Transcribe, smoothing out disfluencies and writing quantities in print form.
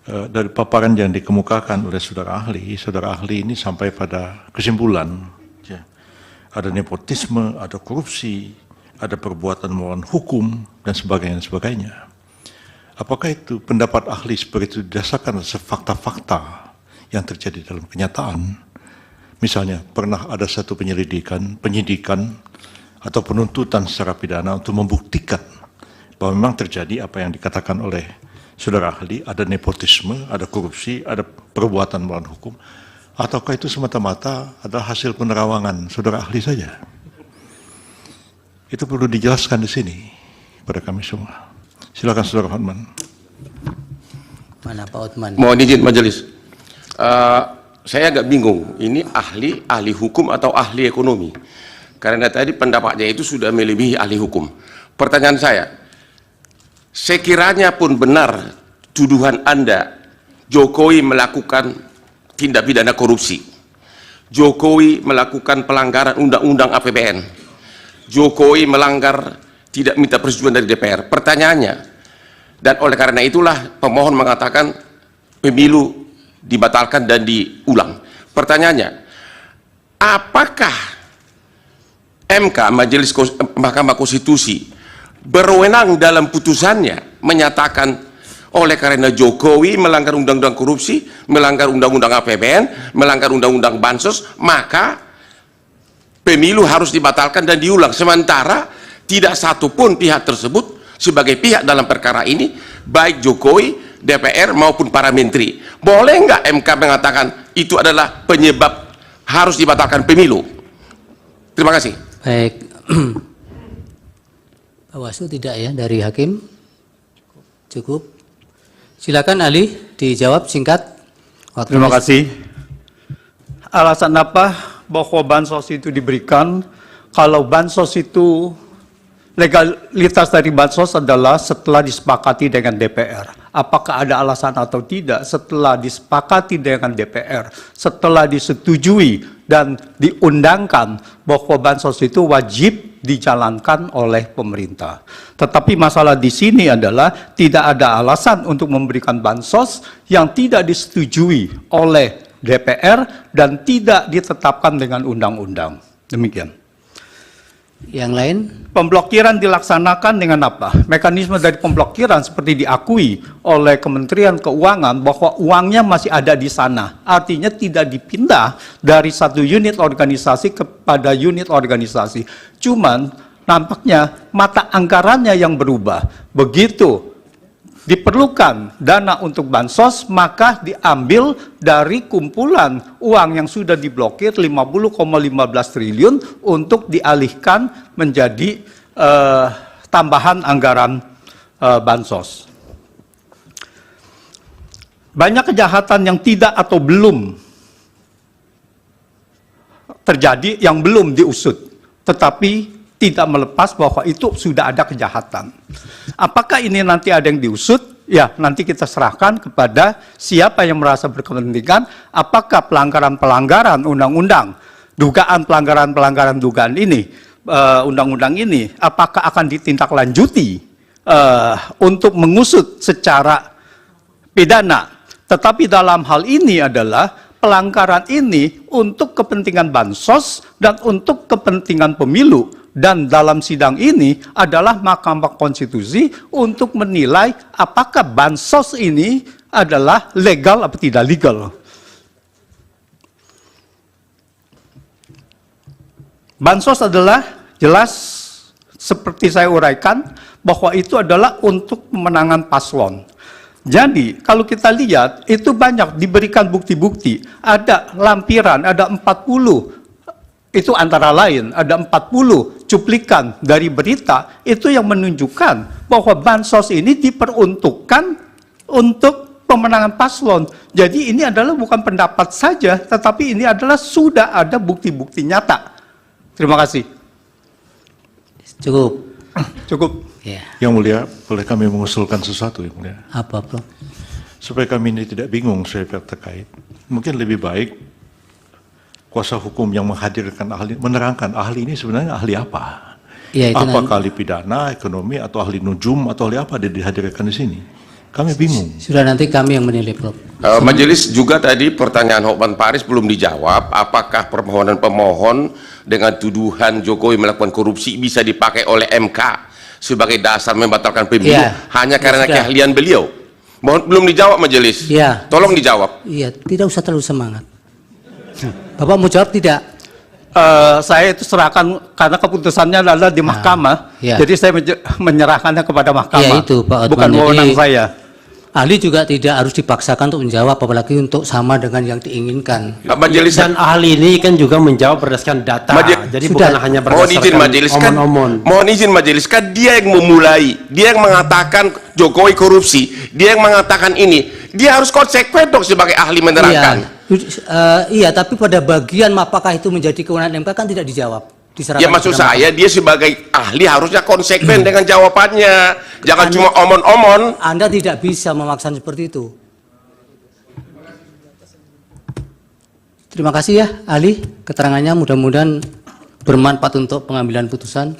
dari paparan yang dikemukakan oleh saudara ahli ini sampai pada kesimpulan, ya, ada nepotisme, ada korupsi, ada perbuatan melawan hukum, dan sebagainya. Apakah itu pendapat ahli seperti itu didasarkan atas fakta-fakta yang terjadi dalam kenyataan? Misalnya, pernah ada satu penyidikan atau penuntutan secara pidana untuk membuktikan bahwa memang terjadi apa yang dikatakan oleh saudara ahli, ada nepotisme, ada korupsi, ada perbuatan melawan hukum, ataukah itu semata-mata adalah hasil penerawangan saudara ahli saja? Itu perlu dijelaskan di sini pada kami semua. Silakan saudara Hotman. Mana Pak Hotman? Mohon izin majelis. Saya agak bingung, ini ahli hukum atau ahli ekonomi? Karena tadi pendapatnya itu sudah melebihi ahli hukum. Pertanyaan saya, sekiranya pun benar tuduhan Anda, Jokowi melakukan tindak pidana korupsi, Jokowi melakukan pelanggaran undang-undang APBN, Jokowi melanggar tidak minta persetujuan dari DPR. Pertanyaannya, dan oleh karena itulah pemohon mengatakan pemilu dibatalkan dan diulang. Pertanyaannya, apakah MK, Mahkamah Konstitusi, berwenang dalam putusannya menyatakan oleh karena Jokowi melanggar undang-undang korupsi, melanggar undang-undang APBN, melanggar undang-undang bansos, maka pemilu harus dibatalkan dan diulang, sementara tidak satupun pihak tersebut sebagai pihak dalam perkara ini, baik Jokowi, DPR maupun para menteri. Boleh nggak MK mengatakan itu adalah penyebab harus dibatalkan pemilu? Terima kasih. Baik. Bawaslu tidak ya dari hakim? Cukup. Silakan ahli dijawab singkat. Terima kasih. Alasan apa bahwa bansos itu diberikan? Kalau bansos itu, legalitas dari bansos adalah setelah disepakati dengan DPR. Apakah ada alasan atau tidak? Setelah disepakati dengan DPR, setelah disetujui dan diundangkan bahwa bansos itu wajib dijalankan oleh pemerintah. Tetapi masalah di sini adalah tidak ada alasan untuk memberikan bansos yang tidak disetujui oleh DPR dan tidak ditetapkan dengan undang-undang. Demikian. Yang lain? Pemblokiran dilaksanakan dengan apa? Mekanisme dari pemblokiran seperti diakui oleh Kementerian Keuangan bahwa uangnya masih ada di sana. Artinya tidak dipindah dari satu unit organisasi kepada unit organisasi. Cuman nampaknya mata anggarannya yang berubah. Begitu diperlukan dana untuk bansos, maka diambil dari kumpulan uang yang sudah diblokir 50,15 triliun untuk dialihkan menjadi tambahan anggaran bansos. Banyak kejahatan yang tidak atau belum terjadi, yang belum diusut, tetapi tidak melepas bahwa itu sudah ada kejahatan. Apakah ini nanti ada yang diusut? Ya, nanti kita serahkan kepada siapa yang merasa berkepentingan, apakah pelanggaran-pelanggaran undang-undang, dugaan pelanggaran-pelanggaran dugaan ini, undang-undang ini, apakah akan ditindaklanjuti untuk mengusut secara pidana. Tetapi dalam hal ini adalah pelanggaran ini untuk kepentingan bansos dan untuk kepentingan pemilu. Dan dalam sidang ini adalah Mahkamah Konstitusi untuk menilai apakah bansos ini adalah legal atau tidak legal. Bansos adalah jelas seperti saya uraikan bahwa itu adalah untuk pemenangan paslon. Jadi kalau kita lihat itu banyak diberikan bukti-bukti, ada lampiran, ada 40. Itu antara lain, ada 40 cuplikan dari berita itu yang menunjukkan bahwa bansos ini diperuntukkan untuk pemenangan paslon. Jadi ini adalah bukan pendapat saja, tetapi ini adalah sudah ada bukti-bukti nyata. Terima kasih. Cukup. Cukup. Ya. Yang mulia, boleh kami mengusulkan sesuatu, yang mulia? Apa, Prof? Supaya kami ini tidak bingung, saya terkait. Mungkin lebih baik kuasa hukum yang menghadirkan ahli, menerangkan ahli ini sebenarnya ahli apa? Ya, itu apakah ahli pidana, ekonomi, atau ahli nujum, atau ahli apa dihadirkan di sini? Kami bingung. Sudah nanti kami yang menilai, Prof. Majelis juga tadi pertanyaan Hokman Paris belum dijawab. Apakah permohonan pemohon dengan tuduhan Jokowi melakukan korupsi bisa dipakai oleh MK sebagai dasar membatalkan pemilu Iya. hanya karena Sudah. keahlian beliau? Belum dijawab Majelis. Iya. Tolong dijawab. Iya, tidak usah terlalu semangat. Bapak mau jawab tidak? Saya itu serahkan karena keputusannya adalah di mahkamah, iya. jadi saya menyerahkannya kepada mahkamah. Iya, itu, Pak Otman. Bukan Jadi, wewenang saya. Ahli juga tidak harus dipaksakan untuk menjawab, apalagi untuk sama dengan yang diinginkan. Majelis Dan ahli ini kan juga menjawab berdasarkan data. Jadi Sudah. bukan hanya mohon izin berdasarkan majelis kan, omon-omon. mohon izin majelis kan dia yang memulai, dia yang mengatakan Jokowi korupsi, dia yang mengatakan ini, dia harus konsekuen dong sebagai ahli menerangkan. Iya, tapi pada bagian apakah itu menjadi kewenangan MK kan tidak dijawab. Diserahkan Ya maksud kepada saya dia sebagai ahli harusnya konsekuen dengan jawabannya, jangan cuma omon-omon. Anda tidak bisa memaksa seperti itu. Terima kasih ya, ahli. Keterangannya mudah-mudahan bermanfaat untuk pengambilan putusan.